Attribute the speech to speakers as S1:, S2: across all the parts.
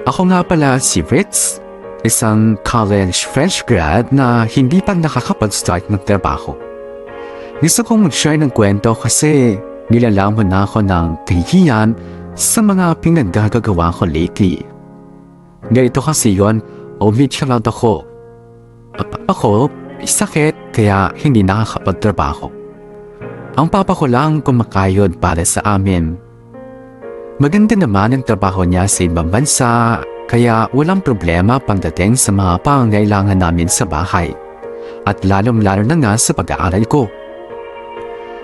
S1: Ako nga pala si Ritz, isang college fresh grad na hindi pa nakakapag-start ng trabaho. Gusto kong mag-share ng kwento kasi nilalamon na ako ng kahihiyan sa mga pinaggagawa ko lately. Ganito kasi yon, omit out ako. Ako, sakit kaya hindi nakakapagtrabaho. Ang papa ko lang kumakayod para sa amin. Maganda naman ang trabaho niya sa ibang bansa, kaya walang problema pagdating sa mga pangangailangan namin sa bahay. At lalong-lalo na nga sa pag-aaral ko.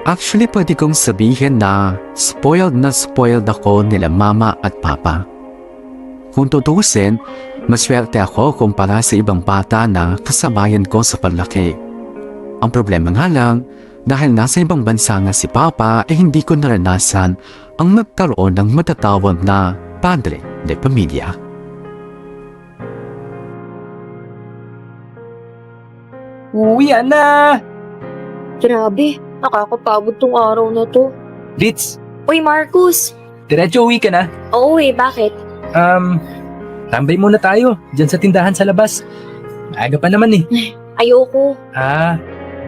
S1: Actually, pwede kong sabihin na spoiled ako nila mama at papa. Kung tutusin, maswerte ako kumpara sa ibang bata na kasabayan ko sa paglaki. Ang problema nga lang, dahil nasa ibang bansa nga si papa hindi ko naranasan ang magkaroon ng matatawag na padre de pamilya.
S2: Uwian na!
S3: Grabe, nakakapagod tong araw na to.
S2: Ritz,
S3: Uy, Marcus!
S2: diretso uwi ka na.
S3: Oo bakit?
S2: Tambay muna tayo, dyan sa tindahan sa labas. Maaga pa naman eh.
S3: Ayoko.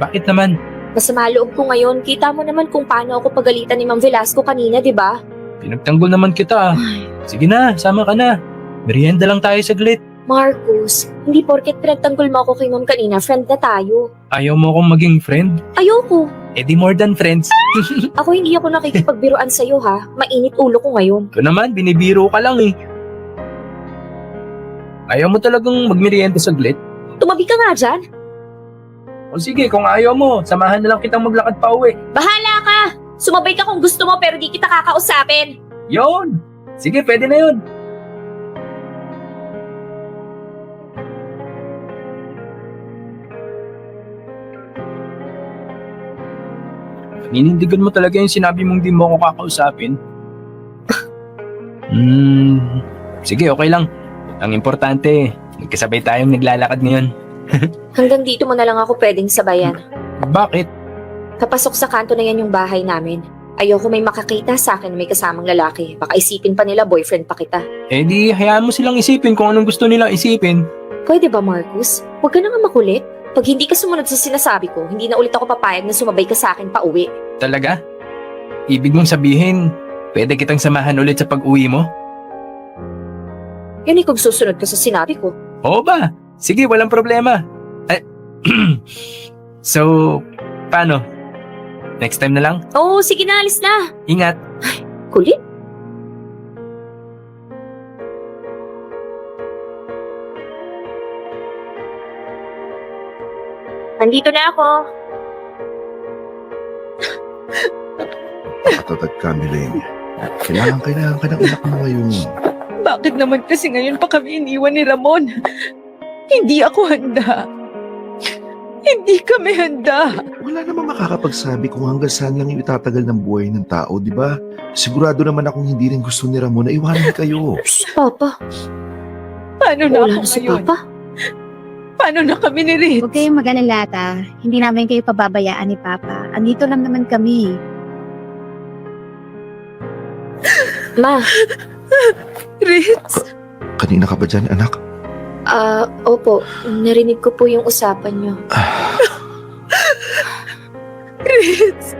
S2: Bakit naman?
S3: Masama loob ko ngayon. Kita mo naman kung paano ako pagalitan ni Ma'am Velasco kanina, di ba?
S2: Pinagtanggol naman kita. Sige na, sama ka na. Merienda lang tayo saglit.
S3: Marcus, hindi porket pinagtanggol mo ako kay Ma'am kanina, friend na tayo.
S2: Ayaw mo akong maging friend?
S3: Ayoko.
S2: Eh di more than friends.
S3: Ako hindi ako nakikipagbiruan sa'yo ha. Mainit ulo ko ngayon.
S2: Ito naman, binibiro ka lang eh. Ayaw mo talagang magmerienda saglit?
S3: Tumabi ka nga dyan.
S2: O sige, kung ayaw mo, samahan na lang kitang maglakad pa uwi.
S3: Bahala ka! Sumabay ka kung gusto mo pero di kita kakausapin.
S2: Yon! Sige, pwede na yun. Ninindigan mo talaga yung sinabi mong di mo ako kakausapin. Sige, okay lang. Ang importante, nagkasabay tayong naglalakad ngayon.
S3: Hanggang dito mo na lang ako pwedeng sabayan.
S2: Bakit?
S3: Kapasok sa kanto na yan yung bahay namin. Ayoko may makakita sa akin na may kasamang lalaki. Baka isipin pa nila boyfriend pa kita.
S2: Eh di, hayaan mo silang isipin kung anong gusto nilang isipin.
S3: Pwede ba, Marcus? Huwag ka na nga makulit. Pag hindi ka sumunod sa sinasabi ko, hindi na ulit ako papayag na sumabay ka sa akin pa uwi.
S2: Talaga? Ibig mong sabihin, pwede kitang samahan ulit sa pag-uwi mo?
S3: Yan kung susunod ka sa sinabi ko.
S2: Oo ba? Sige, walang problema. So, paano? Next time na lang?
S3: Oo, sige na, alis na.
S2: Ingat.
S3: Kulit. Nandito na ako.
S4: Patatag ka, Miling. Kailangan ka ng anak mo ngayon.
S5: Bakit naman kasi ngayon pa kami iniwan ni Ramon? Hindi ako handa. Hindi kami handa.
S4: Wala namang makakapagsabi kung hanggang saan lang yung itatagal ng buhay ng tao, di ba? Sigurado naman akong hindi rin gusto ni Ramon na iwanan kayo.
S3: Si Papa.
S5: Paano na
S3: Wala
S5: ako
S3: na si
S5: ngayon?
S3: Papa.
S5: Paano na kami ni Ritz?
S6: Huwag kayong mag-alala. Hindi namin kayo pababayaan ni Papa. Andito lang naman kami.
S3: Ma,
S5: Ritz?
S4: Kanina ka ba dyan, anak?
S3: opo. Narinig ko po yung usapan niyo.
S5: Ritz?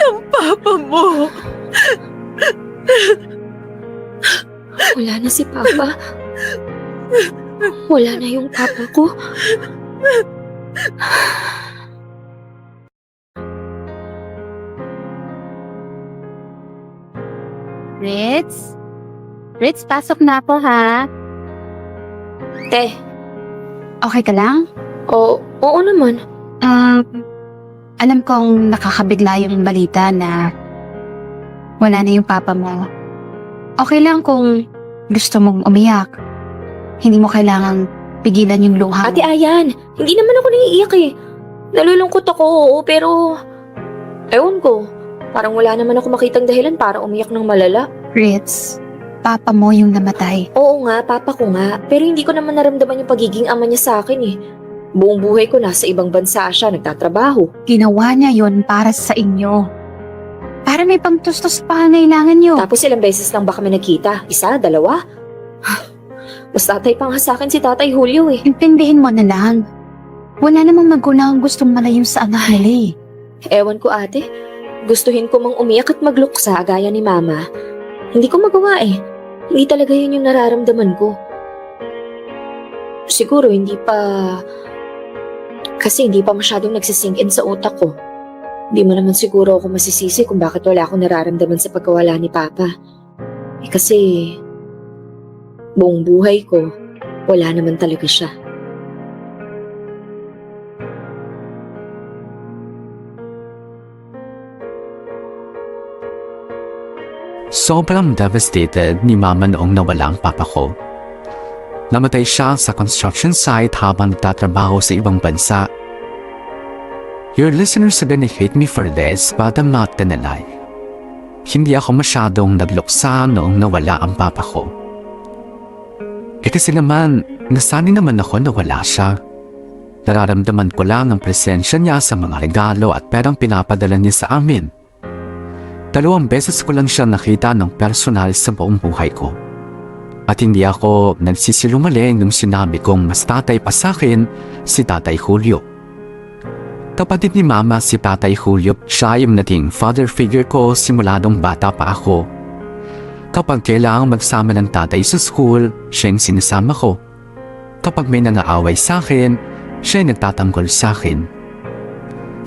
S5: Ang papa mo.
S3: Wala na si Papa. Wala na yung Papa ko.
S6: Ritz? Ritz, pasok na ako ha.
S3: Te,
S6: Okay ka lang?
S3: oo naman.
S6: Alam kong nakakabigla yung balita na wala na yung papa mo. Okay lang kung gusto mong umiyak. Hindi mo kailangang pigilan yung luha mo.
S3: Ate Ayan, hindi naman ako naiiyak eh. Nalulungkot ako, oo, pero... Ewan ko, parang wala naman ako makitang dahilan para umiyak ng malala.
S6: Ritz, papa mo yung namatay.
S3: Oo nga, Papa ko nga, pero hindi ko naman naramdaman yung pagiging ama niya sa akin eh. Buong buhay ko nasa ibang bansa siya, nagtatrabaho.
S6: Ginawa niya yon para sa inyo. Para may pangtustos pa ang kailangan nyo.
S3: Tapos ilang beses lang ba kami nagkita? Isa, dalawa? Mas tatay pa nga sa akin si Tatay Julio eh.
S6: Intindihin mo na lang. Wala namang magulang gustong malayo sa anak nila eh.
S3: Ewan ko ate, gustuhin ko mang umiyak at magluksa gaya ni Mama. Hindi ko magawa eh. Hindi talaga yun yung nararamdaman ko. Siguro kasi hindi pa masyadong nagsisink in sa utak ko. Hindi mo naman siguro ako masisisi kung bakit wala akong nararamdaman sa pagkawala ni Papa. Kasi buong buhay ko, wala naman talaga siya.
S1: Sobrang devastated ni Mama noong nawala ang papa ko. Namatay siya sa construction site habang nagtatrabaho sa ibang bansa. Your listeners are gonna hate me for this, but I'm not gonna lie. Hindi ako masyadong nagluksa noong nawala ang papa ko. Kasi naman, nasanay naman ako na wala siya. Nararamdaman ko lang ang presensya niya sa mga regalo at perang pinapadala niya sa amin. 2 beses ko lang siya nakita ng personal sa buong buhay ko. At hindi ako nagsisilungaling nung sinabi kong mas tatay pa sa akin si Tatay Julio. Kapatid ni Mama si Tatay Julio, siya yung naging father figure ko simula nung bata pa ako. Kapag kailangang magsama ng tatay sa school, siya yung sinasama ko. Kapag may nangaaway sa akin, siya yung nagtatanggol sa akin.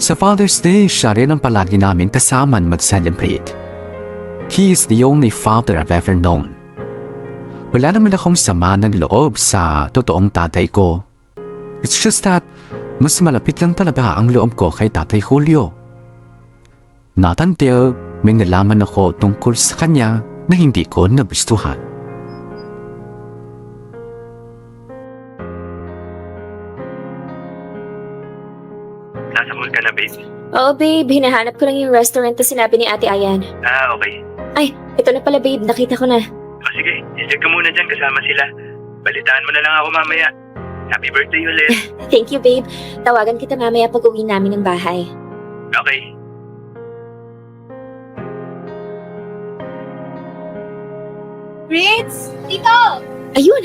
S1: Sa Father's Day, siya rin ang palagi namin kasaman mag-celebrate. He is the only father I've ever known. Wala naman akong sama ng loob sa totoong tatay ko. It's just that, mas malapit lang talaga ang loob ko kay Tatay Julio. Not until may nalaman ako tungkol sa kanya na hindi ko nagustuhan.
S2: Nasa mall ka na, babe?
S3: Oo babe, hinahanap ko lang yung restaurant na sinabi ni Ate Ayan.
S2: Ah, okay.
S3: Ay, ito na pala babe, nakita ko na.
S2: O sige, i-check ka muna dyan kasama sila. Balitaan mo na lang ako mamaya. Happy birthday ulit.
S3: Thank you babe. Tawagan kita mamaya pag uwi namin ng bahay.
S2: Okay.
S5: Ritz! Tito!
S3: Ayun!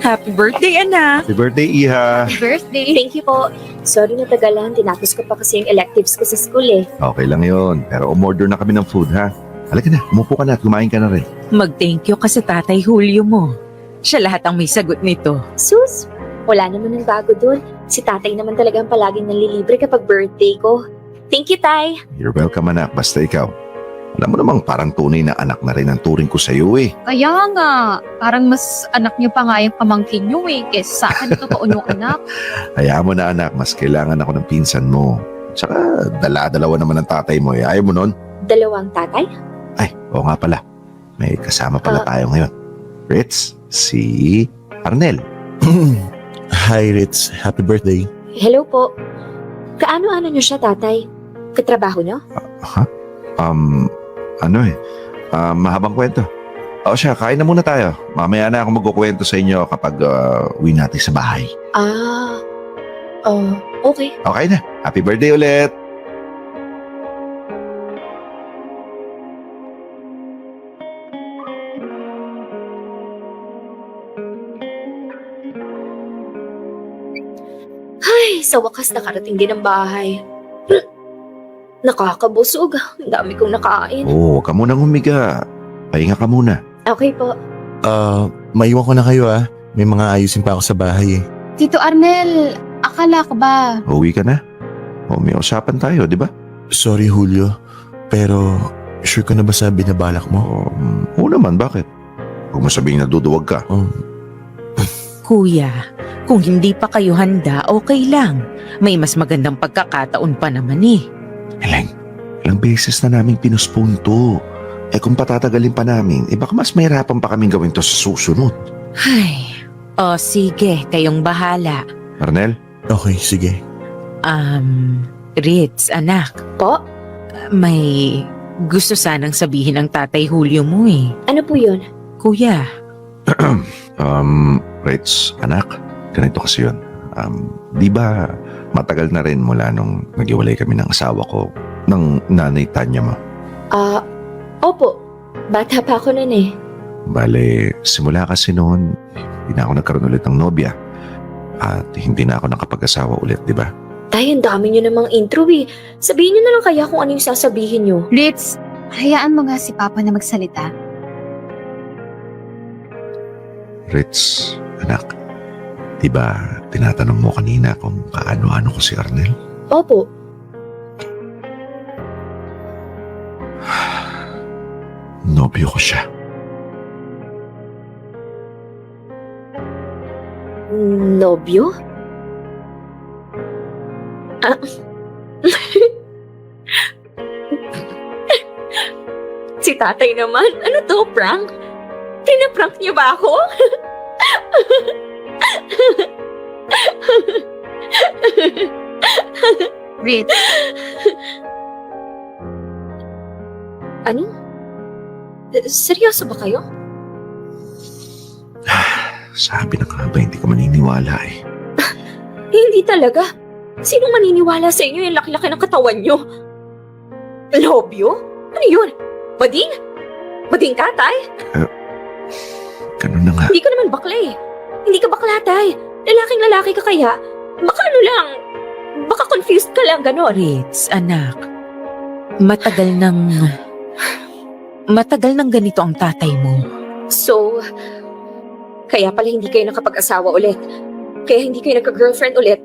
S5: Happy birthday, anak!
S4: Happy birthday, Iha!
S6: Birthday!
S3: Thank you po. Sorry na tagalan, tinapos ko pa kasi yung electives ko sa school eh.
S4: Okay lang yon. Pero umorder na kami ng food, ha? Halika na, umupo ka na at kumain ka na rin.
S5: Mag-thank you ka sa Tatay Julio mo. Siya lahat ang may sagot nito.
S3: Sus, wala naman ng bago dun. Si tatay naman talagang palaging nanlilibre kapag birthday ko. Thank you, Tay.
S4: You're welcome, anak. Basta ikaw. Alam mo namang parang tunay na anak na rin ang turing ko sa'yo eh.
S6: Kaya nga, parang mas anak niyo pa nga yung pamangkin niyo eh, kesa sa akin totoo yung anak.
S4: Hayaan mo na, anak. Mas kailangan ako ng pinsan mo. Tsaka dala-dalawa naman ng tatay mo eh. Ayaw mo nun?
S3: 2 tatay?
S4: Ay, oo nga pala. May kasama pala tayo ngayon. Ritz, si Arnel.
S7: Hi, Ritz. Happy birthday.
S3: Hello po. Kaano-ano niyo siya, tatay? Katrabaho niyo?
S4: Ha? Mahabang kwento. O siya, kain na muna tayo. Mamaya na ako magkukwento sa inyo kapag uwi natin sa bahay.
S3: Okay.
S4: Okay na. Happy birthday ulit.
S3: Ay, sa wakas nakarating din ang bahay. Nakakabusog. Ang dami kong nakain.
S4: Oo, huwag ka munang humiga. Pahinga ka muna.
S3: Okay po.
S7: Maiwan ko na kayo ah. May mga ayusin pa ako sa bahay eh.
S6: Tito Arnel, akala ko ba?
S4: Uwi ka na. O, may usapan tayo, di ba?
S7: Sorry, Julio. Pero, sure ka na ba sa binabalak mo?
S4: Oo naman, bakit? Huwag mo sabihin na duduwag ka.
S5: Kuya, kung hindi pa kayo handa, okay lang. May mas magandang pagkakataon pa naman eh.
S4: Eleng, ilang beses na namin pinuspone to. Eh kung patatagalin pa namin, baka mas mahirapan pa kaming gawin to sa susunod.
S5: Ay, sige, kayong bahala.
S4: Arnel?
S7: Okay, sige.
S5: Ritz, anak,
S3: Po?
S5: may gusto sanang sabihin ang Tatay Julio mo eh.
S3: Ano po yun?
S5: Kuya,
S4: Ritz, anak, ganito kasi yun. Di ba matagal na rin mula nung nag-iwalay kami ng asawa ko, ng nanay Tanya mo?
S3: Opo. Bata pa ako nun eh.
S4: Bale, simula kasi noon, hindi na ako nagkaroon ulit ng nobya. At hindi na ako nakapag-asawa ulit, di ba?
S3: Tay, ang dami niyo namang intro eh. Sabihin niyo na lang kaya kung ano yung sasabihin niyo.
S6: Ritz, hayaan mo nga si Papa na magsalita.
S4: Ritz, anak, di ba tinatanong mo kanina kung kaano-ano ko si Arnel?
S3: Opo.
S4: Nobyo ko siya.
S3: Nobyo? Ah. Si tatay naman. Ano to, prank? Pinaprank niyo ba ako?
S6: Ritz,
S3: Ano? Seryoso ba kayo?
S4: Sabi na nga ba, hindi ka maniniwala eh.
S3: Hindi talaga. Sinong maniniwala sa inyo yung laki-laki ng katawan nyo? Nobyo? Ano yun? Bading? Bading ka, tay?
S4: Ganun na nga.
S3: Hindi ka naman bakla eh. Hindi ka bakla, tay. Lalaking lalaki ka kaya. Baka ano lang, baka confused ka lang, gano'n.
S5: Ritz, anak. Matagal nang ganito ang tatay mo.
S3: So, kaya pala hindi kayo nakapag-asawa ulit. Kaya hindi kayo nagka-girlfriend ulit.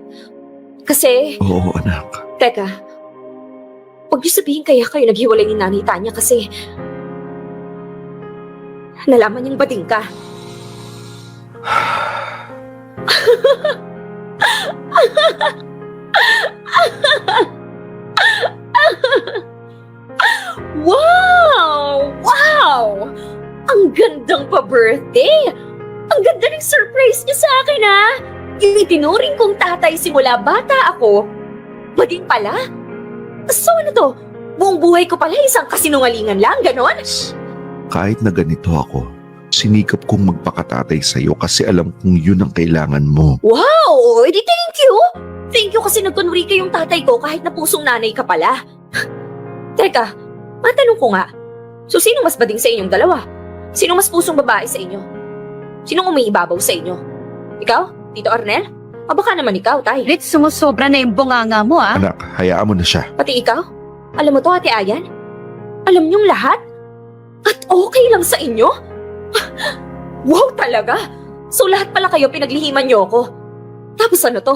S3: Kasi,
S4: Oo, anak.
S3: teka, huwag niyo sabihin kaya kayo naghiwalay ni Nanay Tanya kasi nalaman niyang bading ka. Wow! Wow! Ang gandang pa-birthday! Ang ganda ng surprise niyo sa akin, ha? Yung itinuring kong tatay simula bata ako, bading pala? So ano to? Buong buhay ko pala isang kasinungalingan lang, ganon?
S4: Kahit na ganito ako, sinikap kong magpakatatay sa'yo kasi alam kong yun ang kailangan mo.
S3: Wow! Edi thank you! Thank you kasi nagkunwari kayong tatay ko kahit na pusong nanay ka pala. Teka, matanong ko nga, so sino mas bading sa inyong dalawa? Sino mas pusong babae sa inyo? Sinong umiibabaw sa inyo? Ikaw? Tito Arnel? O baka naman ikaw, tay?
S6: Ritz, sumusobra na yung bunganga mo, ah.
S4: Anak, hayaan mo na siya.
S3: Pati ikaw? Alam mo to, Ate Ayan? Alam niyong lahat? At okay lang sa inyo? Wow talaga! So lahat pala kayo pinaglihiman niyo ako. Tapos ano to?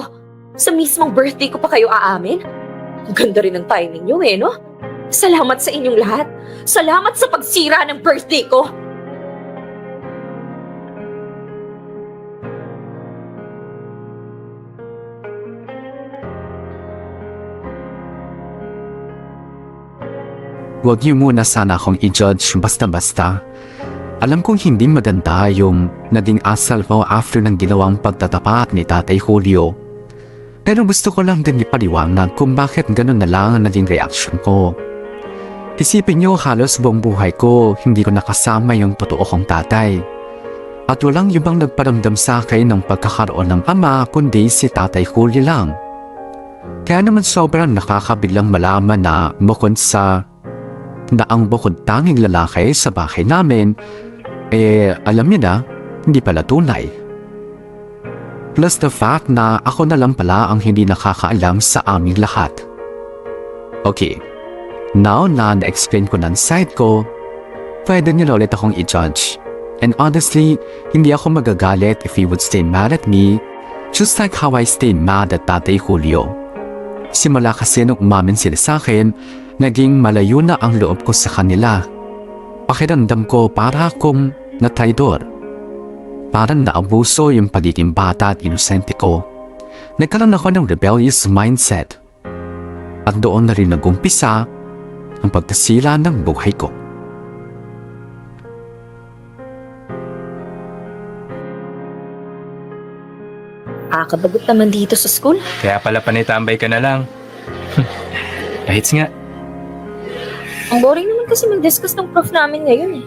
S3: Sa mismong birthday ko pa kayo aamin? Ang ganda rin ng timing niyo eh, no? Salamat sa inyong lahat. Salamat sa pagsira ng birthday ko.
S1: Huwag niyo muna sana akong i-judge basta-basta. Alam kong hindi maganda yung naging asal mo after ng ginawang pagtatapat ni Tatay Julio. Pero gusto ko lang din ipaliwanag kung bakit ganun na lang ang naging reaction ko. Isipin niyo halos buong buhay ko hindi ko nakasama yung totoo kong tatay. At walang ibang nagparamdam sa akin ng pagkakaroon ng ama kundi si Tatay Julio lang. Kaya naman sobrang nakakabiglang malaman na bukod sa na ang bukod tanging lalaki sa bahay namin, alam niyo na, hindi pala tunay. Plus the fact na ako na lang pala ang hindi nakakaalam sa aming lahat. Okay, now na na-explain ko ng side ko, pwede niyo na ulit akong i-judge. And honestly, hindi ako magagalit if you would stay mad at me, just like how I stayed mad at Tatay Julio. Simula kasi nung umamin sila sa akin, naging malayo na ang loob ko sa kanila. Pakiramdam ko para akong natraidor. Parang naabuso yung pagiging bata at inosente ko. Nagkaroon ako ng rebellious mindset. At doon na rin nag-umpisa ang pagkasira ng buhay ko.
S3: Kabagot naman dito sa school.
S2: Kaya pala panitambay ka na lang. Kahit nga.
S3: Ang boring naman kasi mag-discuss ng prof namin ngayon eh.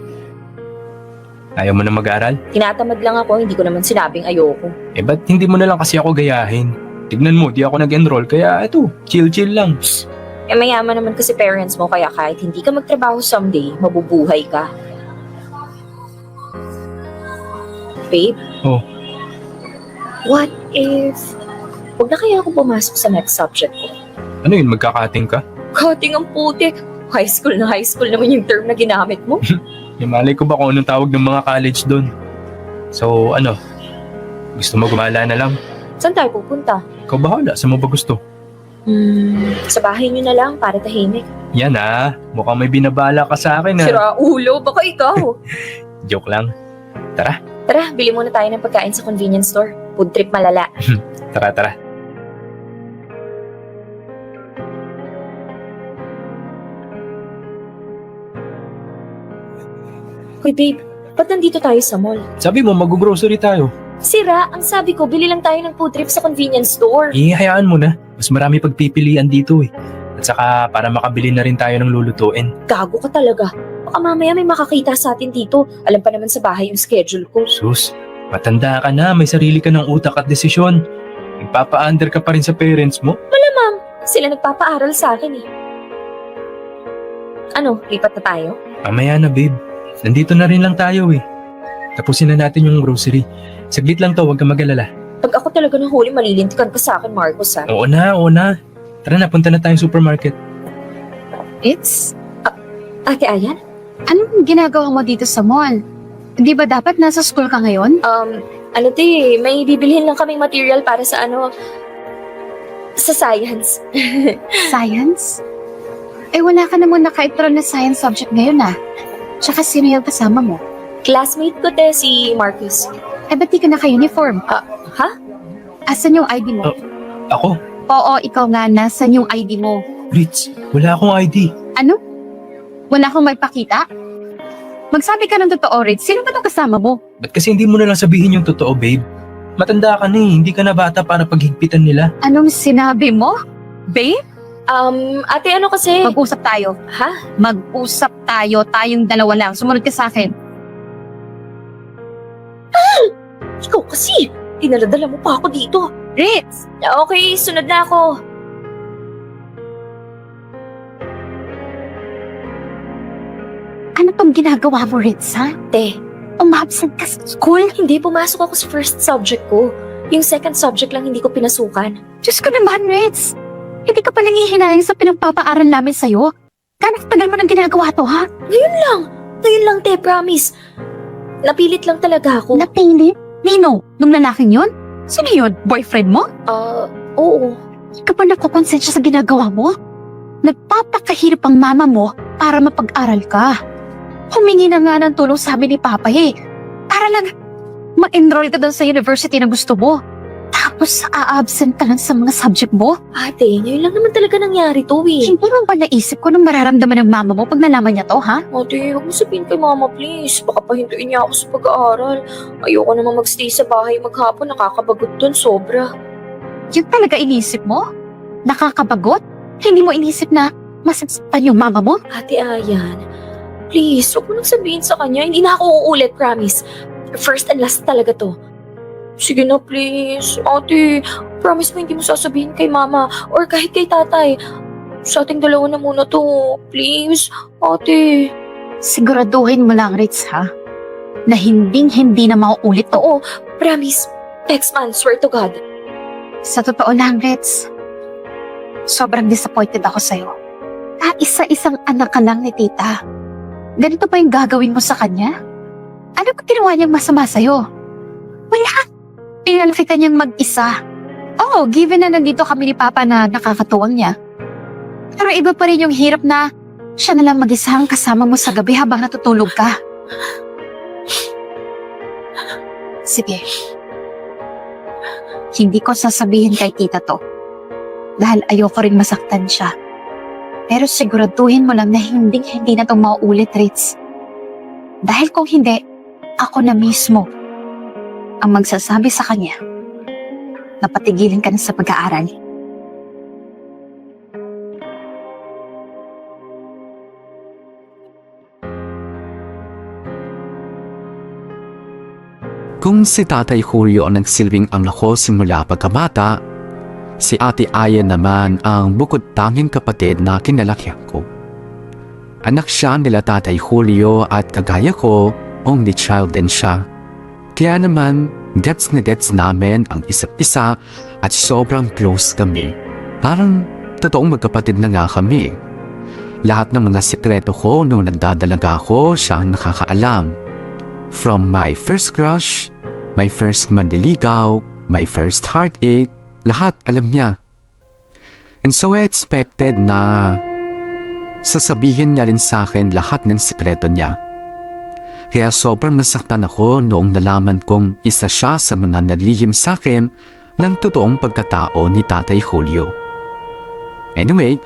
S2: Ayaw mo na mag-aral?
S3: Tinatamad lang ako, hindi ko naman sinabing ayoko.
S2: Ba't hindi mo na lang kasi ako gayahin? Tignan mo, di ako nag-enroll, kaya eto, chill-chill lang.
S3: Mayaman naman kasi parents mo, kaya kahit hindi ka magtrabaho someday, mabubuhay ka. Babe?
S2: Oh.
S3: What if... Huwag na kaya ako pumasok sa next subject ko?
S2: Ano yun, magkakating ka?
S3: Cutting ang putik. High school naman yung term na ginamit mo.
S2: Malay ko ba kung anong tawag ng mga college doon? So, ano? Gusto mo gumala na lang?
S3: Saan tayo pupunta?
S2: Ikaw bahala, saan mo ba gusto?
S3: Sa bahay niyo na lang para tahimik.
S2: Yan mukhang may binabala ka sa akin
S3: Sira ulo, baka ikaw.
S2: Joke lang. Tara,
S3: Tara, bili muna tayo ng pagkain sa convenience store. Food trip malala.
S2: tara.
S3: Hoy babe, ba't nandito tayo sa mall?
S2: Sabi mo, mag-grocery tayo.
S3: Sira, ang sabi ko, bili lang tayo ng food trip sa convenience store.
S2: Hayaan mo na. Mas marami pagpipilian dito At saka para makabili na rin tayo ng lulutuin.
S3: Gago ka talaga. Baka mamaya may makakita sa atin dito. Alam pa naman sa bahay yung schedule ko.
S2: Sus, matanda ka na, may sarili ka ng utak at desisyon. Nagpapa-under ka pa rin sa parents mo.
S3: Malamang, sila nagpapaaral sa akin Ano, lipat na tayo?
S2: Mamaya na babe. Nandito na rin lang tayo Tapusin na natin yung grocery. Saglit lang to, huwag ka mag-alala.
S3: Pag ako talaga nahuli, malilintikan ka sa akin, Marcos, ha?
S2: Oo na. Tara na, punta na tayong supermarket.
S6: It's,
S3: Ate Ayan?
S6: anong ginagawa mo dito sa mall? Di ba dapat nasa school ka ngayon?
S3: May bibilhin lang kaming material para sa sa science.
S6: Science? Wala ka namang naka-enroll na science subject ngayon Tsaka sino yung kasama mo?
S3: Classmate ko si Marcus.
S6: Ba't di ka naka-uniform?
S3: Ha?
S6: Asan yung ID mo?
S2: Ako?
S6: Oo, ikaw nga, nasan yung ID mo?
S2: Ritz, wala akong ID.
S6: Ano? Wala akong may pakita? Magsabi ka ng totoo, Ritz. Sino ba itong kasama mo?
S2: Ba't kasi hindi mo na lang sabihin yung totoo, babe? Matanda ka na hindi ka na bata para paghigpitan nila.
S6: Anong sinabi mo? Babe?
S3: Ate, kasi...
S6: Mag-usap tayo.
S3: Ha?
S6: Mag-usap tayo. Tayong dalawa lang. Sumunod ka sa akin.
S3: Ikaw kasi! Dinaladala mo pa ako dito.
S6: Ritz!
S3: Okay, sunod na ako.
S6: Ano tong ginagawa mo, Ritz, ha?
S3: Te,
S6: Umabsent ka sa school?
S3: hindi pumasok ako sa first subject ko. Yung second subject lang hindi ko pinasukan.
S6: Diyos ko naman, Ritz. Hindi ka palang ihinayang sa pinagpapaaral namin sa'yo. Gano'ng tagal mo nang ginagawa to, ha?
S3: Ngayon lang, te, promise. Napilit lang talaga ako.
S6: Napilit? Nino, nung lalaking yun? Sino yun? Boyfriend mo?
S3: Oo.
S6: Hindi ka pa nakukonsensya sa ginagawa mo? Nagpapakahirap ang mama mo para mapag-aral ka. Humingi na nga ng tulong sa amin ni Papa para lang ma-enroll ka doon sa university na gusto mo. Tapos a-absent ka lang sa mga subject mo?
S3: Ate, ngayon lang naman talaga nangyari to
S6: Hindi mo ba naisip ko nung mararamdaman ng mama mo pag nalaman niya to, ha?
S3: Ate, huwag mo sabihin kay mama, please. Baka pahintuin niya ako sa pag-aaral. Ayoko naman magstay sa bahay maghapon. Nakakabagot dun, sobra.
S6: Yun talaga inisip mo? Nakakabagot? Hindi mo inisip na masasaktan yung mama mo?
S3: Ate Ayan, please, huwag mo nang sabihin sa kanya. Hindi na ako uulit, promise. First and last talaga to. Sige na, please. Ate, promise mo hindi mo sasabihin kay mama or kahit kay tatay. Sa ating dalawa na muna to. Please, ate.
S6: Siguraduhin mo lang, Ritz, ha? Na hindi na mauulit to.
S3: Oo, promise. Next man, swear to God.
S6: Sa totoo lang, Ritz, sobrang disappointed ako sa'yo. Isa-isang anak ka lang ni tita. Ganito pa yung gagawin mo sa kanya? Ano ba ginawa niyang masama sa'yo? Wala. Pinalakitan niyang mag-isa. Oo, given na nandito kami ni Papa na nakakatuwang niya. Pero iba pa rin yung hirap na siya na lang mag-isa ang kasama mo sa gabi habang natutulog ka. Sige. Hindi ko sasabihin kay tita to. Dahil ayoko rin masaktan siya. Pero siguraduhin mo lang na hindi na itong mauulit, Ritz. Dahil kung hindi, ako na mismo ang magsasabi sa kanya na patigilin ka na sa pag-aaral.
S1: Kung si Tatay Julio ang nagsilbing anak ko simula pagkabata, si Ate Aya naman ang bukod tanging kapatid na kinalakihan ko. Anak siya nila Tatay Julio at kagaya ko, only child din siya. Kaya naman, gets na gets namin ang isa't isa at sobrang close kami. Parang totoong magkapatid na nga kami. Lahat ng mga sikreto ko nung nagdadalaga ako, siya ang nakakaalam. From my first crush, my first manliligaw, my first heartache, lahat alam niya. And so I expected na sasabihin niya rin sa akin lahat ng sikreto niya. Kaya sobrang nasaktan ako noong nalaman kong isa siya sa mga nalihim sa akin ng totoong pagkatao ni Tatay Julio. Anyway,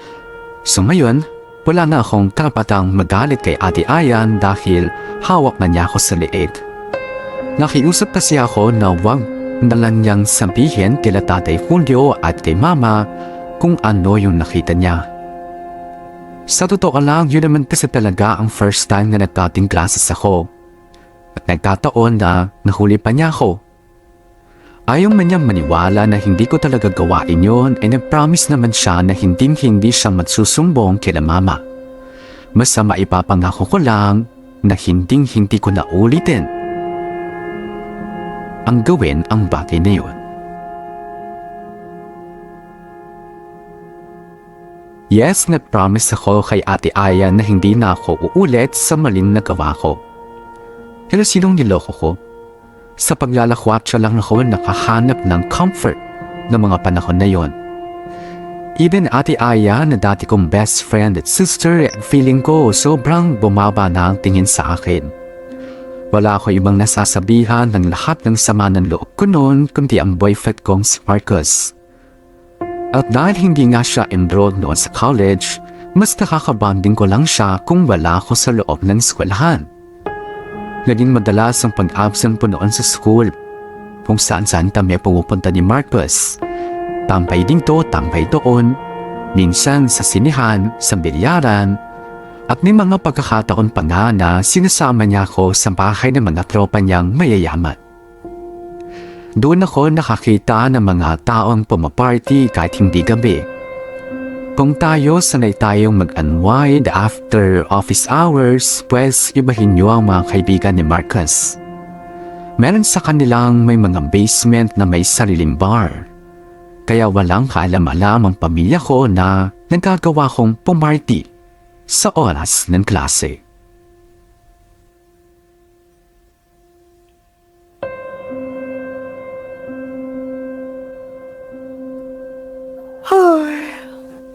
S1: so ngayon, wala na akong karapatang magalit kay Ate Ayan dahil hawak na niya ako sa liit. Nakiusap kasi ako na huwag na lang niyang sabihin kila Tatay Julio at kay Mama kung ano yung nakita niya. Sa totoo lang, yun naman kasi talaga ang first time na nagkating classes ako. At nagkataon na nahuli pa niya ako. Ayaw man niyang maniwala na hindi ko talaga gawain yun ay nag-promise naman siya na hindi siya magsusumbong kila Mama. Basta maipapangako ko lang na hindi ko na ulitin ang gawin ang bagay na yun. Yes, nag-promise ako kay Ate Aya na hindi na ako uulit sa maling nagawa ko. Pero sinong niloko ko? Sa paglalakwat siya lang ako nakahanap ng comfort ng mga panahon na yon. Even Ate Aya na dati kong best friend at sister, feeling ko sobrang bumaba na ang tingin sa akin. Wala ako ibang nasasabihan ng lahat ng sama ng loob ko noon kundi ang boyfriend kong si Marcus. At dahil hindi nga siya enrolled noon sa college, mas nakakabanding ko lang siya kung wala ako sa loob ng eskwelahan. Naging madalas ang pag-absent po noon sa school, kung saan-saan kami pumupunta ni Marcus. Tampay dito, tampay doon, minsan sa sinihan, sa bilyaran, at may mga pagkakataon pa nga na sinasama niya ako sa bahay ng mga tropa niyang mayayaman. Doon ako nakakita ng mga taong pumaparty kahit hindi gabi. Kung tayo sanay tayong mag-unwind after office hours, pues ibahin niyo ang mga kaibigan ni Marcus. Meron sa kanilang may mga basement na may sariling bar. Kaya walang kaalam-alam ang pamilya ko na nagagawa kong pumarty sa oras ng klase.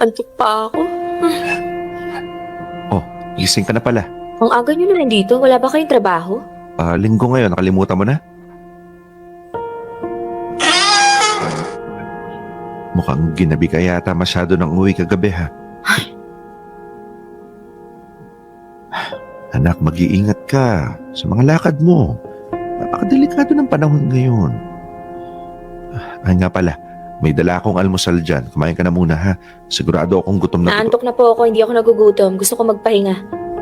S3: Antok pa ako.
S4: Oh, gising ka na pala.
S3: Ang aga nyo na nandito, wala ba kayong trabaho?
S4: Linggo ngayon, nakalimutan mo na? Mukhang ginabi ka yata masyado ng uwi kagabi ha. Anak, mag-iingat ka sa mga lakad mo. Napakadelikado ng panahon ngayon. Ay nga pala, may dala akong almusal dyan. Kumain ka na muna ha. Sigurado akong gutom na.
S3: Naantok na po ako, hindi ako nagugutom. Gusto ko magpahinga.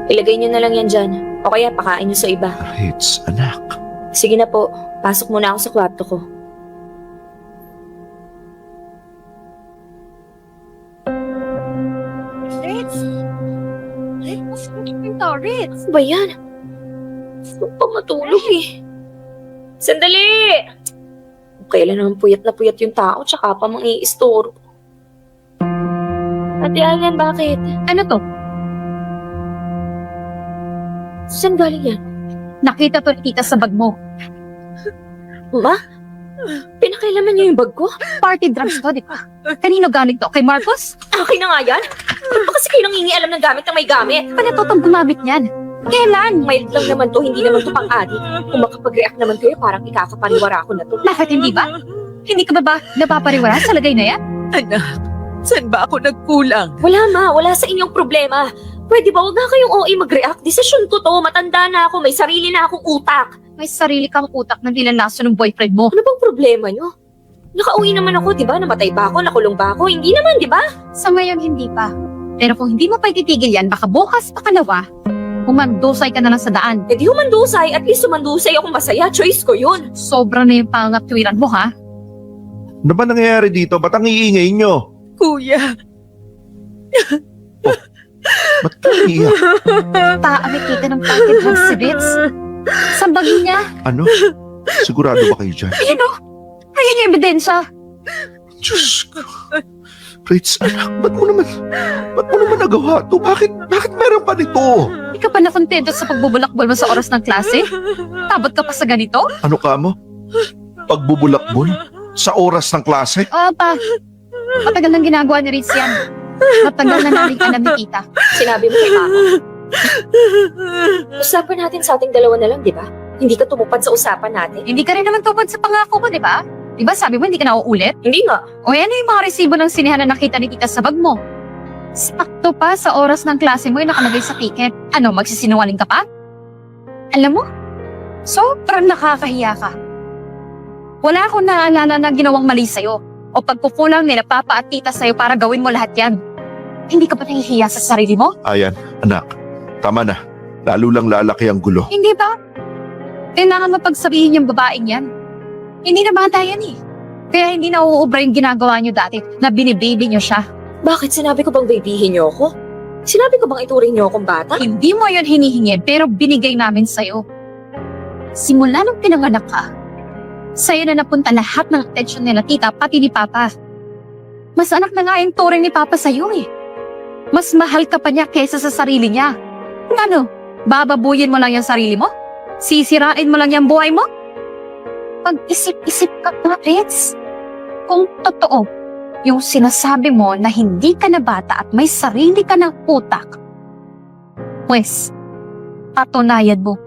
S3: Ilagay nyo na lang yan dyan. O kaya pakain nyo sa iba.
S4: Ritz, anak.
S3: Sige na po, pasok muna ako sa kwarto ko.
S6: Ritz! Ritz, pinto, Ritz!
S3: Ano ba yan? Gusto pa matulog eh. Sandali! Kailan naman puyat na puyat yung tao tsaka pa mang i-store. Ate Ayan, bakit?
S6: Ano to?
S3: Saan galing yan?
S6: Nakita to ni tita sa bag mo.
S3: Ma? Pinakailaman niyo yung bag ko?
S6: Party drugs to, di ba? Kanino galing to? Kay Marcos?
S3: Akin na nga yan? Ba't ba kasi kayo nangingialam ng gamit na may gamit?
S6: Paano to itong gumamit niyan? Kailan?
S3: Mild lang naman to, hindi naman to pang-adik. Kung makapag-react naman kayo, parang ikakapaniwara ko na to.
S6: Bakit hindi ba? Hindi ka ba napapariwara sa lagay na yan?
S5: Anak, saan ba ako nagkulang?
S3: Wala ma, wala sa inyong problema. Pwede ba, huwag nga kayong OA mag-react. Desisyon ko to, matanda na ako, may sarili na akong utak.
S6: May sarili kang utak na nilalaso ng boyfriend mo.
S3: Ano bang problema nyo? Nakauwi naman ako, di ba? Namatay ba ako? Nakulong ba ako? Hindi naman, di ba?
S6: Sa ngayon, hindi pa. Pero kung hindi mo pa ititigil yan, baka bukas pakalawa, humandusay ka na lang sa daan.
S3: Eh di humandusay, at least humandusay akong masaya. Choice ko yun.
S6: Sobra na yung pangatwiran mo, ha?
S4: Ano ba nangyayari dito? Ba't ang iingay nyo?
S5: Kuya,
S4: Ba't ka iiyak?
S6: Taamit kita ng packet drugs si Ritz. Sambagin niya.
S4: Ano? Sigurado ba kayo dyan?
S6: Ayun o! Ayun yung ebidensya!
S4: Diyos ko. Rich, anak, ba't mo naman nagawa to? Bakit meron pa nito?
S6: Hindi ka pa nakontento sa pagbubulakbol mo sa oras ng klase? Tabot ka pa sa ganito?
S4: Ano ka mo? Pagbubulakbol? Sa oras ng klase?
S6: Oo pa. Matagal nang ginagawa ni Ritz yan. Matagal na namin alam ni tita.
S3: Sinabi mo kay Mama. Usapan natin sa ating dalawa na lang, di ba? Hindi ka tumupad sa usapan natin.
S6: Hindi ka rin naman tupad sa pangako mo, di ba? Di ba sabi mo hindi ka na uulit?
S3: Hindi nga.
S6: O ano yung mga resibo ng sinihan na nakita ni tita sa bag mo? Sakto pa sa oras ng klase mo yung nakalagay sa ticket. Ano, magsisinungaling ka pa? Alam mo, sobrang nakakahiya ka. Wala akong naalala na ginawang mali sa'yo o pagkukulang nila papa at tita sa'yo para gawin mo lahat yan. Hindi ka ba nahihiya sa sarili mo?
S4: Ayan, anak, tama na. Lalo lang lalaki ang gulo.
S6: Hindi ba? Kailangan mapagsabihin yung babaeng yan. Hindi na bata yan eh. Kaya hindi na uuubra yung ginagawa nyo dati na binibaby nyo siya.
S3: Bakit sinabi ko bang babyhin niyo ako? Sinabi ko bang ituring niyo akong bata?
S6: Hindi mo yun hinihingi pero binigay namin sa'yo. Simula nung pinanganak ka, sa'yo na napunta lahat ng atensyon nila tita pati ni papa. Mas anak na nga yung turing ni papa sa'yo eh. Mas mahal ka pa niya kesa sa sarili niya. Ano? Bababuyin mo lang yung sarili mo? Sisirain mo lang yung buhay mo? Pag-isip-isip ka nga, Ritz. Kung totoo, yung sinasabi mo na hindi ka na bata at may sarili ka ng utak, pues, patunayan mo.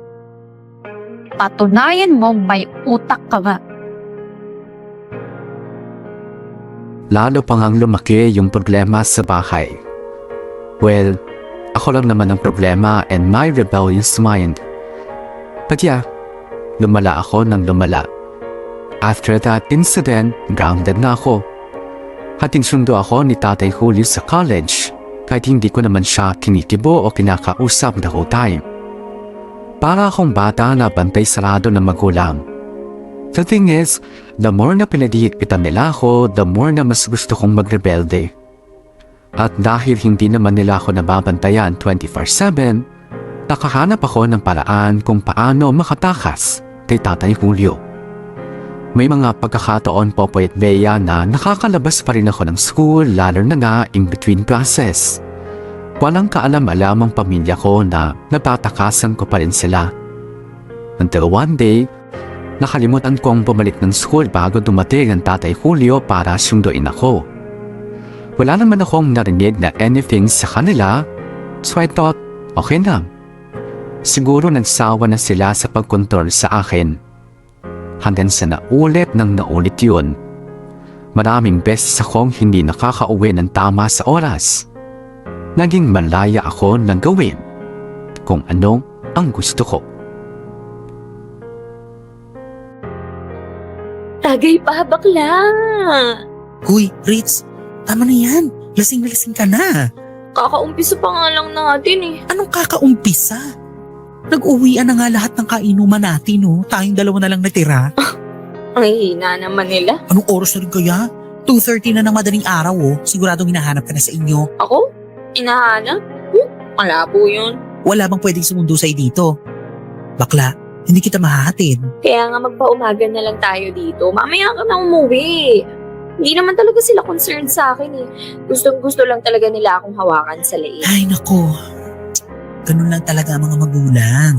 S6: Patunayan mo may utak ka nga.
S1: Lalo pang ang lumaki yung problema sa bahay. Well, ako lang naman ang problema and my rebellious mind. But yeah, lumala ako ng lumala. After that incident, grounded na ako. Hating-sundo ako ni Tatay Julio sa college kahit hindi ko naman siya kinikibo o kinakausap the whole time. Para akong bata na bantay sarado ng magulang. The thing is, the more na pinadihit-pitan nila ako, the more na mas gusto kong magrebelde. At dahil hindi naman nila ako nababantayan 24/7, nakahanap ako ng paraan kung paano makatakas kay Tatay Julio. May mga pagkakataon po at Bea na nakakalabas pa rin ako ng school lalo na nga in between classes. Walang kaalam-alam ang pamilya ko na natatakasan ko pa rin sila. Until one day, nakalimutan kong bumalik ng school bago dumating ang Tatay Julio para sunduin ako. Wala naman akong narinig na anything sa kanila, so I thought, okay na. Siguro nagsawa na sila sa pagkontrol sa akin. Hanggang sa naulit nang naulit yun. Maraming beses akong hindi nakakauwi ng tama sa oras. Naging malaya ako ng gawin kung ano ang gusto ko.
S3: Tagay pa, bakla!
S8: Uy, Ritz, tama na yan. Lasing na lasing ka na.
S3: Kakaumpisa pa nga lang natin eh.
S8: Anong kakaumpisa? Nag-uwian na nga lahat ng kainuman natin, no? Tayong dalawa na lang natira.
S3: Ang hina naman nila.
S8: Anong oras na rin kaya? 2:30 na ng madaling araw, oh. Siguradong hinahanap ka na sa inyo.
S3: Ako? Inahanap? Malabo yun.
S8: Wala bang pwedeng sumundo sa'yo dito? Bakla, hindi kita mahahatid.
S3: Kaya nga magpaumaga na lang tayo dito. Mamaya ka na umuwi. Hindi naman talaga sila concerned sa akin eh. Gustong-gusto lang talaga nila akong hawakan sa leeg.
S8: Ay, nako. Ganun lang talaga ang mga magulang.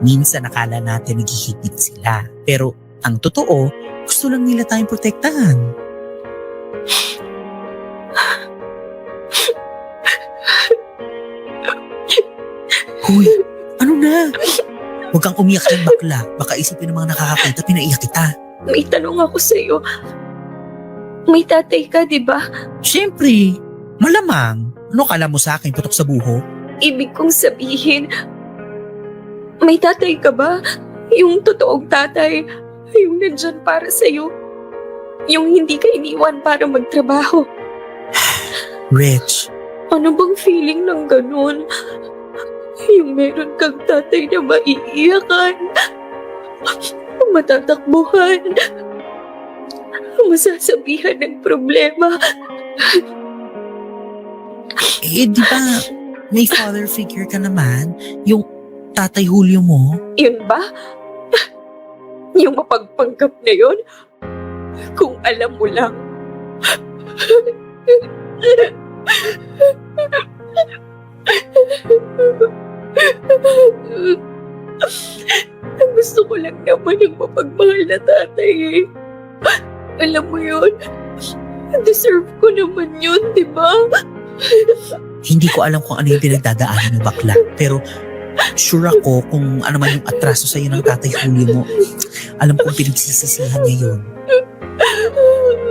S8: Minsan nakala natin naghihigit sila. Pero ang totoo, gusto lang nila tayong protektahan. Hoy, ano na? Huwag kang umiyak dyan, bakla. Baka isipin ng mga nakakakita, pinaiyak kita.
S3: May tanong ako sa'yo. May tatay ka, di ba?
S8: Siyempre, malamang. Ano kala mo sa akin, putok sa buho?
S3: Ibig kong sabihin, may tatay ka ba? Yung totoong tatay, yung nandyan para sa'yo. Yung hindi ka iniwan para magtrabaho.
S8: Rich,
S3: Ano bang feeling ng ganun? Yung meron kang tatay na maiiyakan, matatakbuhan, masasabihan ng problema.
S8: eh di ba may father figure ka naman? Yung Tatay Julio mo?
S3: Yun ba?
S5: Yung mapagpanggap na yun, kung alam mo lang. Gusto ko lang naman yung mapagmahal na tatay eh. Alam mo yun, deserve ko naman yun, di ba?
S8: Hindi ko alam kung ano yung pinagdadaanan mo, bakla. Pero sure ako kung ano man yung atraso sa'yo ng tatay Julio mo. Alam kong pinagsisisihan niya yun.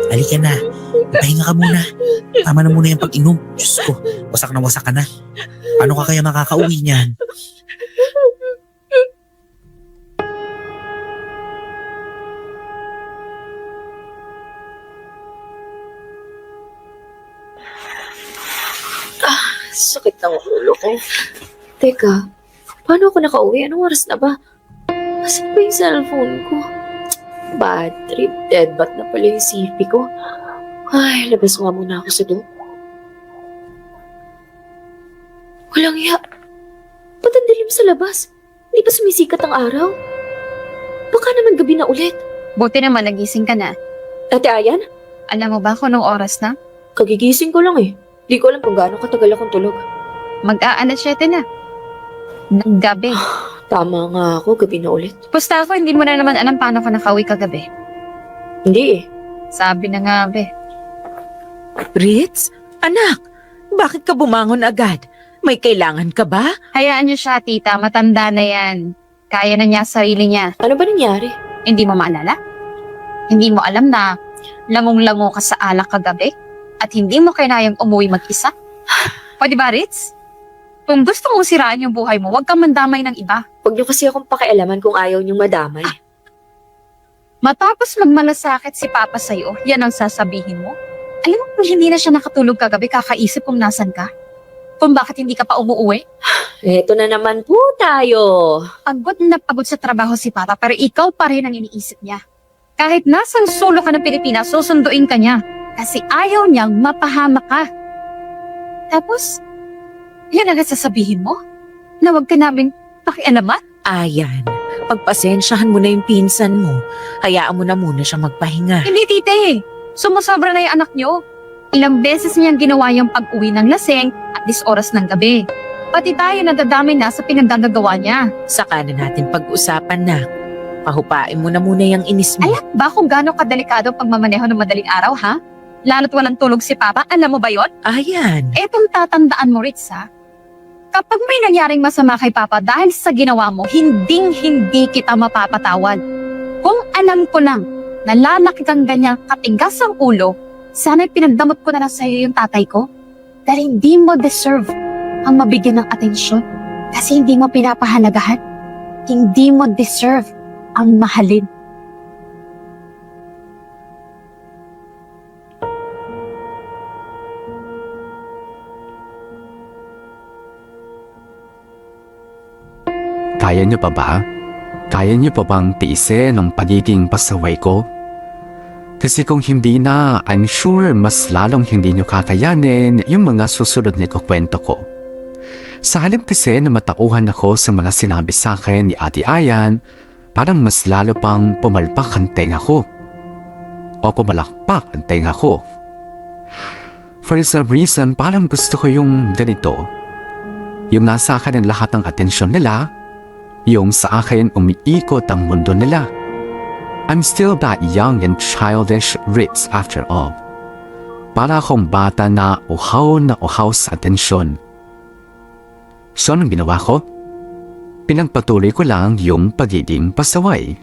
S8: Halika na. Pahinga ka muna. Tama na muna yung pag-inom. Diyos ko, wasak na wasak ka na. Paano ka kaya makakauwi niyan?
S3: Sakit ng ulo ko. Teka, paano ako nakauwi? Anong oras na ba? Asan ba yung cellphone ko? Bad trip, deadbat na pala yung CP ko. Ay, labas nga muna ako sa doon. Walang iya. Ba't ang dilim sa labas? Hindi ba sumisikat ang araw? Baka naman gabi na ulit.
S6: Buti naman nagising ka na.
S3: Ate Ayan,
S6: Alam mo ba kung anong oras na?
S3: kagigising ko lang eh. Di ko alam kung gaano katagal akong tulog.
S6: Mag-aalas 7 na. Ng gabi.
S3: Tama nga ako, gabi na ulit.
S6: Pusta ako, hindi mo na naman alam paano ka nakauwi kagabi.
S3: Hindi eh.
S6: Sabi na nga, be.
S5: Ritz, anak, bakit ka bumangon agad? May kailangan ka ba?
S6: Hayaan niyo siya, tita. Matanda na yan. Kaya na niya sarili niya.
S3: Ano ba nangyari?
S6: Hindi mo maalala? Hindi mo alam na langong-lango ka sa alak kagabi? At hindi mo kainayang umuwi mag-isa? O di ba, Ritz? Kung gusto mong siraan yung buhay mo, huwag kang mandamay ng iba.
S3: Huwag niyo kasi akong pakialaman kung ayaw niyong madamay.
S6: Matapos magmalasakit si Papa sa'yo, yan ang sasabihin mo? Alam mo kung hindi na siya nakatulog kagabi, kakaisip kung nasan ka? Kung bakit hindi ka pa umuwi?
S3: Eto na naman po tayo.
S6: Pagod na pagod sa trabaho si Papa, pero ikaw pa rin ang iniisip niya. Kahit nasang sulok ka ng Pilipinas, susunduin ka niya. Kasi ayaw niyang mapahamak ka. Tapos, yan ang sasabihin mo? Na huwag ka namin pakialaman?
S5: Ayan, pagpasensyahan mo na yung pinsan mo. Hayaan mo na muna siya magpahinga.
S6: Hindi, tite. Sumusobra na yung anak niyo. Ilang beses niyang ginawa yung pag-uwi ng laseng at dis oras ng gabi. Pati tayo nadadamay na sa pinagdagagawa niya.
S5: Saka na natin pag-usapan na. Pahupain mo na muna yung inis mo.
S6: Alam ba kung gaano kadelikado ang pagmamaneho ng madaling araw, ha? Lalo't walang tulog si Papa, alam mo ba yon?
S5: Ayan,
S6: Etong tatandaan mo, Ritz, ha? Kapag may nangyaring masama kay Papa dahil sa ginawa mo, hinding-hindi kita mapapatawad. Kung alam ko lang na lalaki kang ganyang katigas ang ulo, sana'y pinagdamot ko na lang sa'yo yung tatay ko. Dahil hindi mo deserve ang mabigyan ng atensyon. Kasi hindi mo pinapahalagahan. Hindi mo deserve ang mahalin.
S1: Kaya niyo pa ba? Kaya niyo pa bang tiisin ang pagiging pasaway ko? Kasi kung hindi na, I'm sure mas lalong hindi niyo kakayanin yung mga susunod na ikukwento ko. Sa halip kasi na matauhan ako sa mga sinabi sa akin ni Ate Ayan, parang mas lalo pang pumalpak ang tenga ko. O pumalakpak ang tenga ko. For some reason, parang gusto ko yung ganito. Yung nasa akin ang lahat ng atensyon nila, yung sa akin umiikot ang mundo nila. I'm still that young and childish Ritz after all. Para akong bata na uhaw sa atensyon. So anong ginawa ko? Pinagpatuloy ko lang yung pagiging pasaway.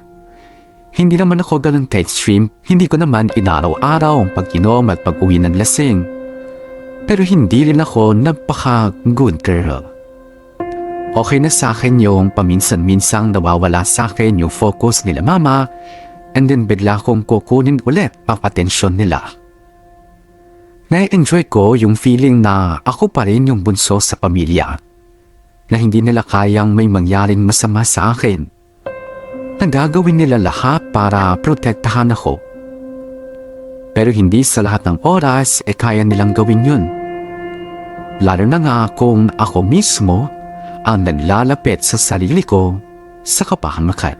S1: Hindi naman ako ganun ka-extreme, hindi ko naman inaraw-araw ang pag-inom at pag-uwi ng lasing. Pero hindi rin ako napaka-good girl. Okay na sa akin yung paminsan-minsang nawawala sa akin yung focus nila mama and then bigla kong kukunin ulit ang atensyon nila. Na-enjoy ko yung feeling na ako pa rin yung bunso sa pamilya, na hindi nila kayang may mangyaring masama sa akin. Nagagawin nila lahat para protektahan ako. Pero hindi sa lahat ng oras kaya nilang gawin yun. Lalo na nga kung ako mismo ang naglalapit sa sarili ko sa kapahamakan.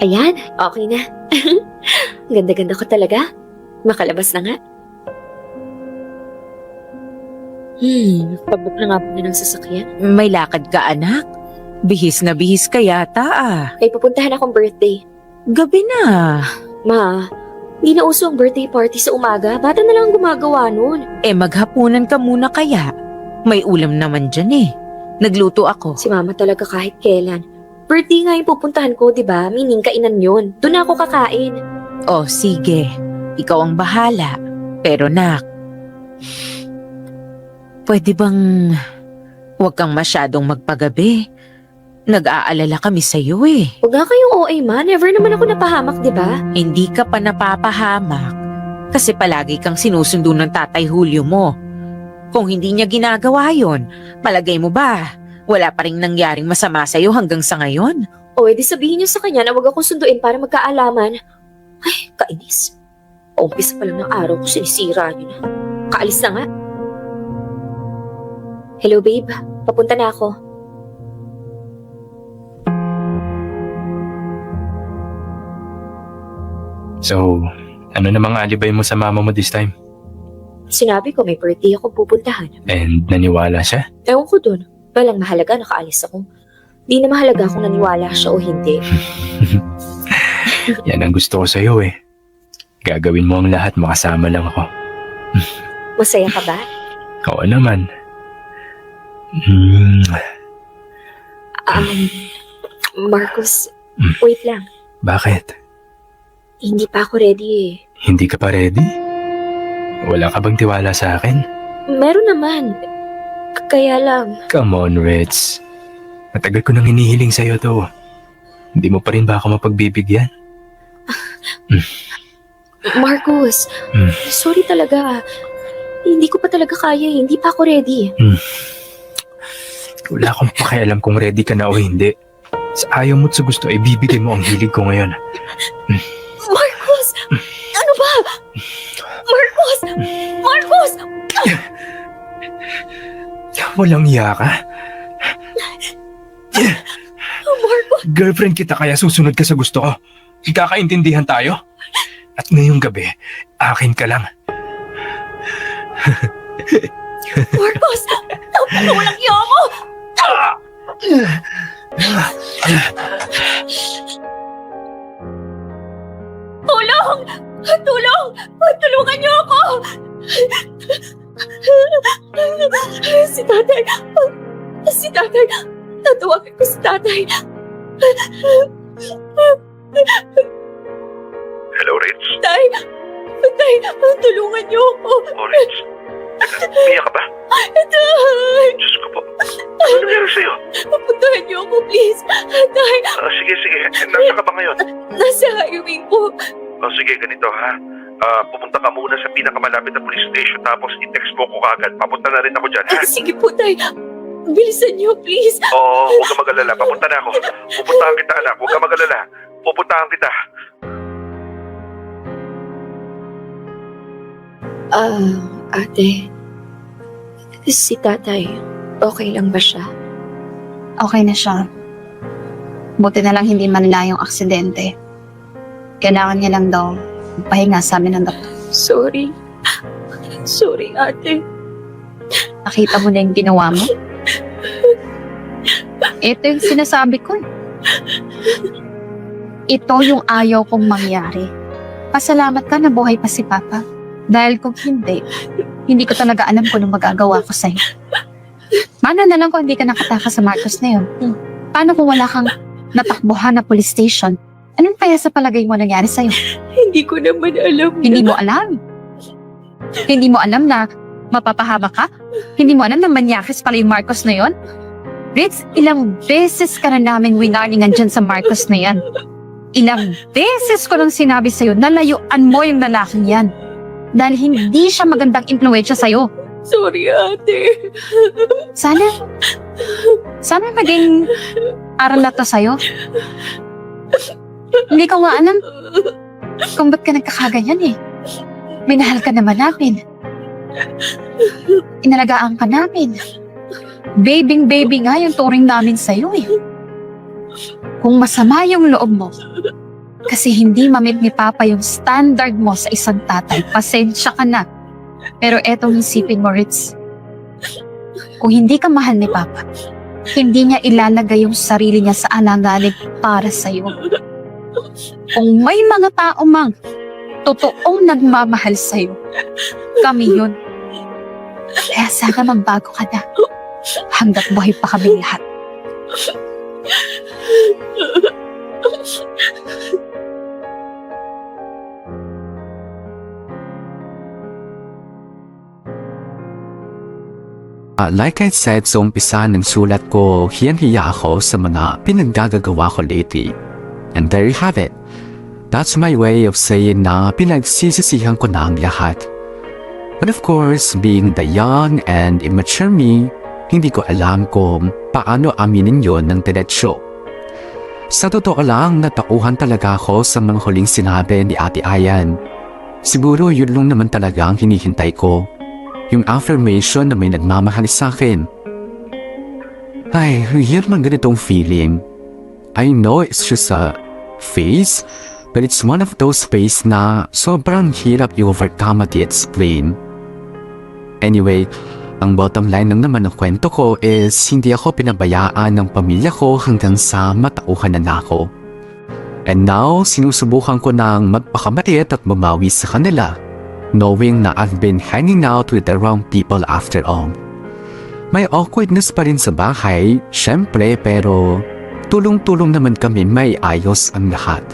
S3: Ayan, okay na. Ganda-ganda ko talaga. Makalabas na nga. Pabot na nga po na ng sasakyan.
S5: May lakad ka, anak? Bihis na bihis ka yata ah.
S3: May pupuntahan akong birthday.
S5: Gabi na.
S3: Ma, hindi na uso ang birthday party sa umaga. Bata na lang ang gumagawa nun.
S5: Maghapunan ka muna kaya. May ulam naman dyan eh. Nagluto ako.
S3: Si mama talaga kahit kailan. Birthday nga yung pupuntahan ko, di ba? Meaning kainan yun. Doon na ako kakain.
S5: Oh, sige. Ikaw ang bahala. Pero nak, pwede bang huwag kang masyadong magpagabi? Nag-aalala kami sa'yo eh.
S3: Huwag nga kayong OA, ma. Never naman ako napahamak, di ba?
S5: Hindi ka pa napapahamak kasi palagi kang sinusundo ng Tatay Julio mo. Kung hindi niya ginagawa yon, palagay mo ba wala pa rin nangyaring masama sa'yo hanggang sa ngayon?
S3: O, edi sabihin niyo sa kanya na huwag akong sunduin para magkaalaman. Ay, kainis. Umpisa pa lang ng araw ko, sinisira niyo na. Kaalis na nga. Hello, babe. Papunta na ako.
S2: So, ano na mga alibay mo sa mama mo this time?
S3: Sinabi ko may birthday akong pupuntahan.
S2: And naniwala siya?
S3: Ewan ko dun. Walang mahalaga, nakaalis ako. Di na mahalaga kung naniwala siya o hindi.
S2: Yan ang gusto ko sa'yo eh. Gagawin mo ang lahat, makasama lang ako.
S3: Masaya ka ba?
S2: Oo naman.
S3: Marcos, wait lang.
S2: Bakit?
S3: Hindi pa ako ready eh.
S2: Hindi ka pa ready? Wala ka bang tiwala sa akin?
S3: Meron naman. Kaya lang.
S2: Come on, Reds. Matagal ko nang hinihiling sa'yo to. Hindi mo pa rin ba ako mapagbibigyan?
S3: Marcos, sorry talaga. Hindi ko pa talaga kaya eh. Hindi pa ako ready.
S2: Wala akong pakialam kung ready ka na o hindi. Sa ayaw mo't sa gusto ay bibigay mo ang hilig ko ngayon.
S3: Marcos! Ano ba? Marcos! Marcos!
S2: Walang iya ka?
S3: Marcos!
S2: Girlfriend kita kaya susunod ka sa gusto ko. Kakaintindihan tayo? At ngayong gabi, akin ka lang.
S3: Marcos! Ano walang iya mo? Tulong! Tulong! Tulungan niyo ako! Si tatay! Si tatay! Tatawagan ko si tatay!
S4: Hello, Rich.
S3: Tay! Tay! Tulungan niyo ako!
S4: Oh, Rich. Teka, umiyak ka ba?
S3: Tay!
S4: Diyos ko po. Ano nangyari sa'yo?
S3: Puntahan niyo ako, please! Tay!
S4: Sige, sige. Nasa ka ba ngayon?
S3: Nasa highway po!
S4: Sige, ganito ha. Pupunta ka muna sa pinakamalapit na police station tapos i-text mo ko kagad. Papunta na rin ako dyan, ha?
S3: Sige po, Tay! Bilisan niyo, please!
S4: Oo, huwag ka mag-alala. Papunta na ako. Pupuntahan kita, anak. Huwag ka mag-alala. Pupuntahan kita.
S3: Ate, si tatay, okay lang ba siya?
S6: Okay na siya. Buti na lang hindi manla yung aksidente. Kailangan niya lang daw pahinga sa amin ng doktor.
S3: Sorry. Sorry, ate.
S6: Nakita mo na yung ginawa mo? Ito yung sinasabi ko. Ito yung ayaw kong mangyari. Pasalamat ka na buhay pa si Papa. Dahil kung hindi ko talaga alam kung anong magagawa ko sa'yo. Paano na lang kung hindi ka nakatakas sa Marcos na yun? Paano kung wala kang natakbuhan na police station? Anong kaya sa palagay mo nangyari sa'yo?
S3: Hindi ko naman alam
S6: Hindi mo alam. Hindi mo alam na mapapahaba ka? Hindi mo alam na manyakis pala yung Marcos na yun? Ritz, ilang beses ka na namin winaringan dyan sa Marcos na yan. Ilang beses ko nang sinabi sa'yo na layuan mo yung lalaking yan. Dahil hindi siya magandang impluwensya sa'yo.
S3: Sorry, ate.
S6: Sana maging aral na to sa'yo. Hindi ko nga alam kung ba't ka nagkakaganyan eh. Minahal ka naman namin. Inalagaan ka namin. Baby nga yung turing namin sa'yo eh. Kung masama yung loob mo, Kasi hindi mamit ni Papa yung standard mo sa isang tatay. Pasensya ka na. Pero etong isipin mo, Ritz. Kung hindi ka mahal ni Papa, hindi niya ilalagay yung sarili niya sa alanganin para sa'yo. Kung may mga tao mang totoong nagmamahal sa'yo, kami yun. Kaya sana magbago ka na. Hanggat buhay pa kami lahat.
S1: Like I said sa umpisa ng sulat ko, hiyang-hiya ako sa mga pinaggagawa ko lately. And there you have it. That's my way of saying na pinagsisisihan ko na ang lahat. But of course, being the young and immature me, hindi ko alam kung paano aminin yon ng diretsyo. Sa totoo lang, natauhan talaga ako sa mga huling sinabi ni Ate Ayan. Siguro yun lang naman talaga ang hinihintay ko. Yung affirmation na may nagmamahal sa akin. Ay, yun man ganitong feeling. I know it's just a phase, but it's one of those phase na sobrang hirap i-overcome at i-explain. Anyway, ang bottom line lang naman ng kwento ko is hindi ako pinabayaan ng pamilya ko hanggang sa matauhan na ako. And now, sinusubukan ko nang magpakamalit at bumawi sa kanila, knowing na I've been hanging out with the wrong people after all. May awkwardness pa rin sa bahay, syempre, pero tulong-tulong naman kami may ayos ang lahat.